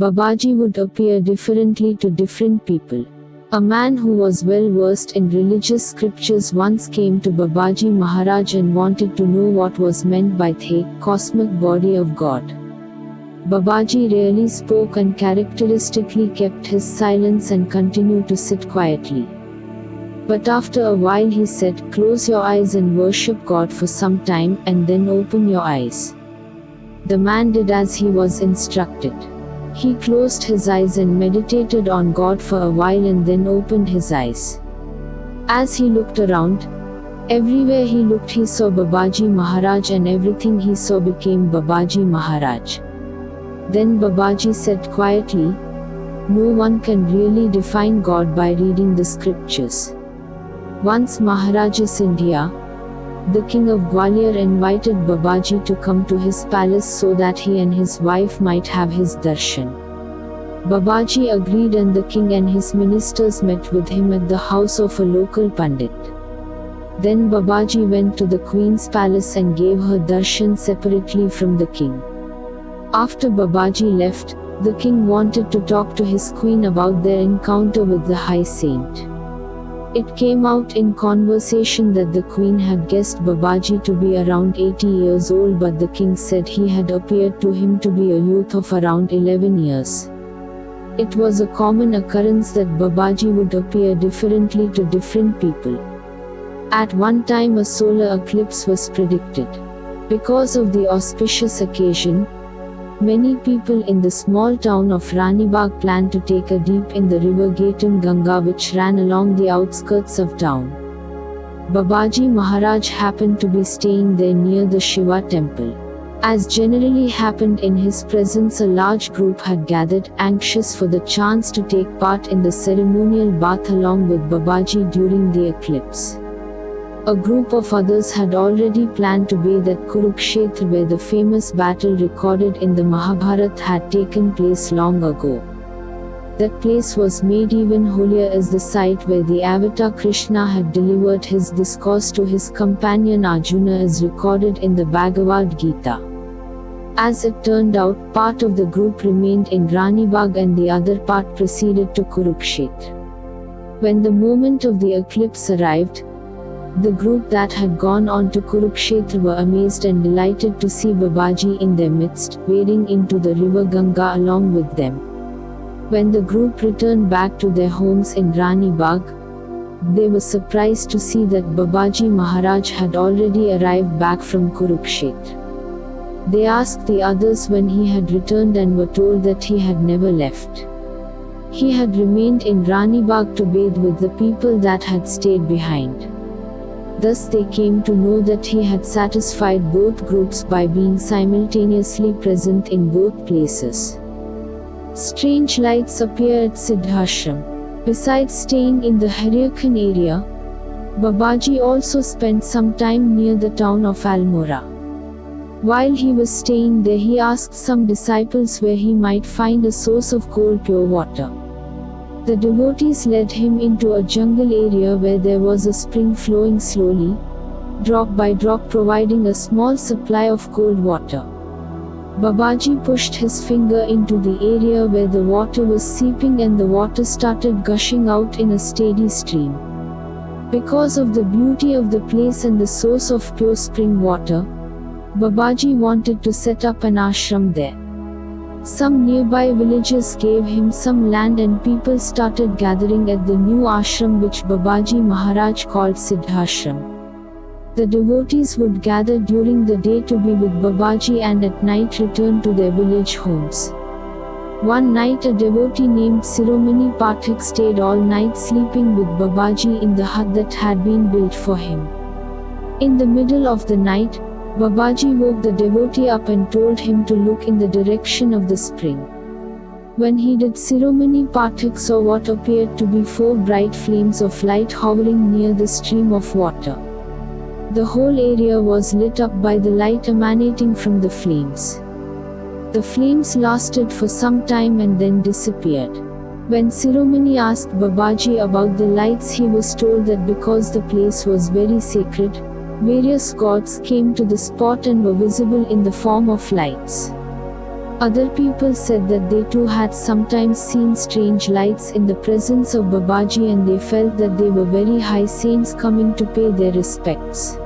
Babaji would appear differently to different people. A man who was well versed in religious scriptures once came to Babaji Maharaj and wanted to know what was meant by the cosmic body of God. Babaji rarely spoke and characteristically kept his silence and continued to sit quietly. But after a while he said, "Close your eyes and worship God for some time, and then open your eyes." The man did as he was instructed. He closed his eyes and meditated on God for a while and then opened his eyes. As he looked around, everywhere he looked he saw Babaji Maharaj, and everything he saw became Babaji Maharaj. Then Babaji said quietly, "No one can really define God by reading the scriptures." Once Maharaja Sindhia, the king of Gwalior, invited Babaji to come to his palace so that he and his wife might have his darshan. Babaji agreed, and the king and his ministers met with him at the house of a local pandit. Then Babaji went to the queen's palace and gave her darshan separately from the king. After Babaji left, the king wanted to talk to his queen about their encounter with the high saint. It came out in conversation that the queen had guessed Babaji to be around 80 years old, but the king said he had appeared to him to be a youth of around 11 years. It was a common occurrence that Babaji would appear differently to different people. At one time a solar eclipse was predicted. Because of the auspicious occasion, many people in the small town of Ranibagh planned to take a dip in the river Gatam Ganga, which ran along the outskirts of town. Babaji Maharaj happened to be staying there near the Shiva temple. As generally happened in his presence, a large group had gathered, anxious for the chance to take part in the ceremonial bath along with Babaji during the eclipse. A group of others had already planned to bathe at Kurukshetra, where the famous battle recorded in the Mahabharata had taken place long ago. That place was made even holier as the site where the avatar Krishna had delivered his discourse to his companion Arjuna, as recorded in the Bhagavad Gita. As it turned out, part of the group remained in Ranibagh and the other part proceeded to Kurukshetra. When the moment of the eclipse arrived, the group that had gone on to Kurukshetra were amazed and delighted to see Babaji in their midst, wading into the river Ganga along with them. When the group returned back to their homes in Ranibagh, they were surprised to see that Babaji Maharaj had already arrived back from Kurukshetra. They asked the others when he had returned and were told that he had never left. He had remained in Ranibagh to bathe with the people that had stayed behind. Thus they came to know that he had satisfied both groups by being simultaneously present in both places. Strange lights appear at Siddhashram. Besides staying in the Hariyakhan area, Babaji also spent some time near the town of Almora. While he was staying there, he asked some disciples where he might find a source of cold pure water. The devotees led him into a jungle area where there was a spring flowing slowly, drop by drop, providing a small supply of cold water. Babaji pushed his finger into the area where the water was seeping, and the water started gushing out in a steady stream. Because of the beauty of the place and the source of pure spring water, Babaji wanted to set up an ashram there. Some nearby villagers gave him some land and people started gathering at the new ashram, which Babaji Maharaj called Siddhashram. The devotees would gather during the day to be with Babaji and at night return to their village homes. One night a devotee named Siromani Pathak stayed all night sleeping with Babaji in the hut that had been built for him. In the middle of the night, Babaji woke the devotee up and told him to look in the direction of the spring. When he did, Siromani Pathak saw what appeared to be 4 bright flames of light hovering near the stream of water. The whole area was lit up by the light emanating from the flames. The flames lasted for some time and then disappeared. When Siromani asked Babaji about the lights, he was told that because the place was very sacred, various gods came to the spot and were visible in the form of lights. Other people said that they too had sometimes seen strange lights in the presence of Babaji, and they felt that they were very high saints coming to pay their respects.